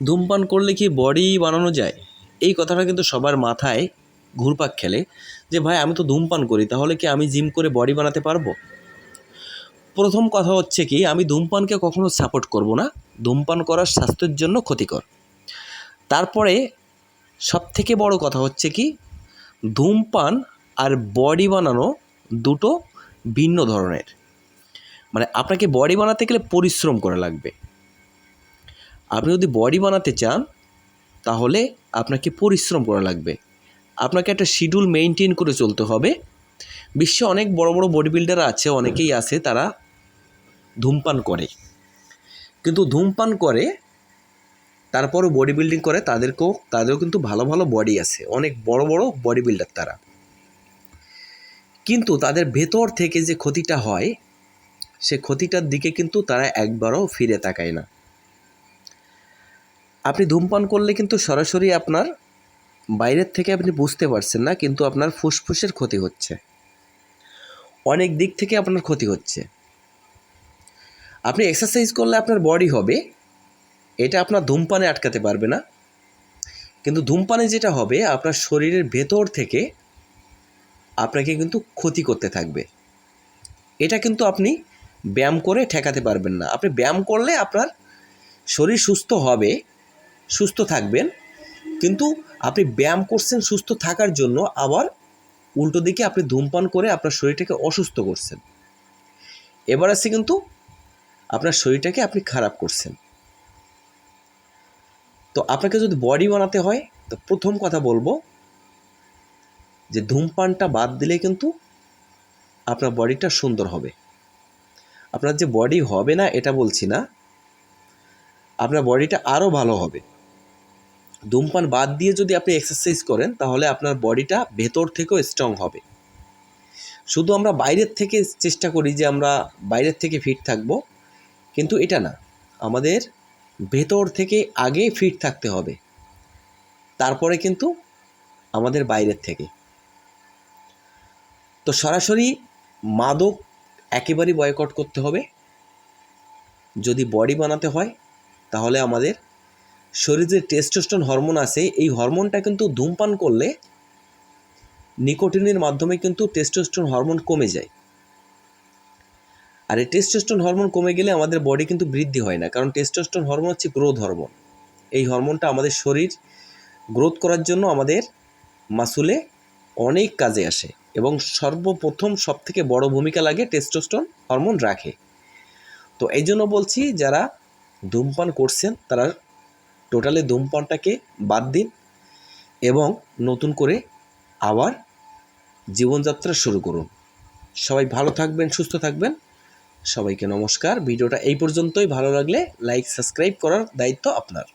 ধূমপান করলে কি বডি বানানো যায়? এই কথাটা কিন্তু সবার মাথায় ঘুরপাক খেলে যে ভাই আমি তো ধূমপান করি, তাহলে কি আমি জিম করে বডি বানাতে পারবো? প্রথম কথা হচ্ছে কি, আমি ধূমপানকে কখনো সাপোর্ট করব না। ধূমপান করার স্বাস্থ্যের জন্য ক্ষতিকর। তারপরে সবথেকে বড় কথা হচ্ছে কি, ধূমপান আর বডি বানানো দুটো ভিন্ন ধরনের। মানে আপনাকে বডি বানাতে গেলে পরিশ্রম করা লাগবে। আপনি যদি বডি বানাতে চান তাহলে আপনাকে পরিশ্রম করা লাগবে। আপনাকে একটা শিডিউল মেইনটেইন করে চলতে হবে। বিশ্বে অনেক বড় বড় বডি বিল্ডার আছে, অনেকেই আছে তারা ধূমপান করে, কিন্তু ধূমপান করে তারপরও বডি বিল্ডিং করে, তাদেরও কিন্তু ভালো ভালো বডি আছে, অনেক বড় বড় বডি বিল্ডার তারা। কিন্তু তাদের ভেতর থেকে যে ক্ষতিটা হয়, সে ক্ষতিটার দিকে কিন্তু তারা একবারও ফিরে তাকায় না। আপনি ধূমপান করলে কিন্তু সরাসরি আপনার বাইরের থেকে আপনি বুঝতে পারছেন না, কিন্তু আপনার ফুসফুসের ক্ষতি হচ্ছে, অনেক দিক থেকে আপনার ক্ষতি হচ্ছে। আপনি এক্সারসাইজ করলে আপনার বডি হবে, এটা আপনার ধূমপানে আটকাতে পারবে না। কিন্তু ধূমপানে যেটা হবে, আপনার শরীরের ভেতর থেকে আপনাকে কিন্তু ক্ষতি করতে থাকবে। এটা কিন্তু আপনি ব্যায়াম করে ঠেকাতে পারবেন না। আপনি ব্যায়াম করলে আপনার শরীর সুস্থ হবে, সুস্থ থাকবেন, কিন্তু আপনি ব্যায়াম করছেন সুস্থ থাকার জন্য, আবার উল্টো দিকে আপনি ধূমপান করে আপনার শরীরটাকে অসুস্থ করছেন। এবার আছে কিন্তু আপনার শরীরটাকে আপনি খারাপ করছেন। তো আপনাকে যদি বডি বানাতে হয়, তো প্রথম কথা বলবো যে ধূমপানটা বাদ দিলে কিন্তু আপনার বডিটা সুন্দর হবে। আপনার যে বডি হবে না এটা বলছি না, আপনার বডিটা আরও ভালো হবে। ধূমপান বাদ দিয়ে যদি আপনি এক্সারসাইজ করেন তাহলে আপনার বডিটা ভেতর থেকেও স্ট্রং হবে। শুধু আমরা বাইরের থেকে চেষ্টা করি যে আমরা বাইরের থেকে ফিট থাকবো, কিন্তু এটা না, আমাদের ভেতর থেকে আগে ফিট থাকতে হবে, তারপরে কিন্তু আমাদের বাইরের থেকে। তো সরাসরি মাদক একেবারেই বয়কট করতে হবে। যদি বডি বানাতে হয় তাহলে আমাদের শরীরে যে টেস্টোস্টেরন হরমোন আছে, এই হরমোনটা কিন্তু ধূমপান করলে নিকোটিনের মাধ্যমে কিন্তু টেস্টোস্টেরন হরমোন কমে যায়। আর এই টেস্টোস্টেরন হরমোন কমে গেলে আমাদের বডি কিন্তু বৃদ্ধি হয় না, কারণ টেস্টোস্টেরন হরমোন হচ্ছে গ্রোথ হরমোন। এই হরমোনটা আমাদের শরীর গ্রোথ করার জন্য আমাদের মাসুলে অনেক কাজে আসে, এবং সর্বপ্রথম সবথেকে বড় ভূমিকা লাগে টেস্টোস্টেরন হরমোন রাখে। তো এই জন্য বলছি, যারা ধূমপান করছেন তারা টোটালি ধূমপানটাকে বাদ দিন এবং নতুন করে আবার জীবনযাত্রা শুরু করুন। সবাই ভালো থাকবেন, সুস্থ থাকবেন। সবাইকে নমস্কার। ভিডিওটা এই পর্যন্তই। ভালো লাগলে লাইক, সাবস্ক্রাইব করার দায়িত্ব আপনার।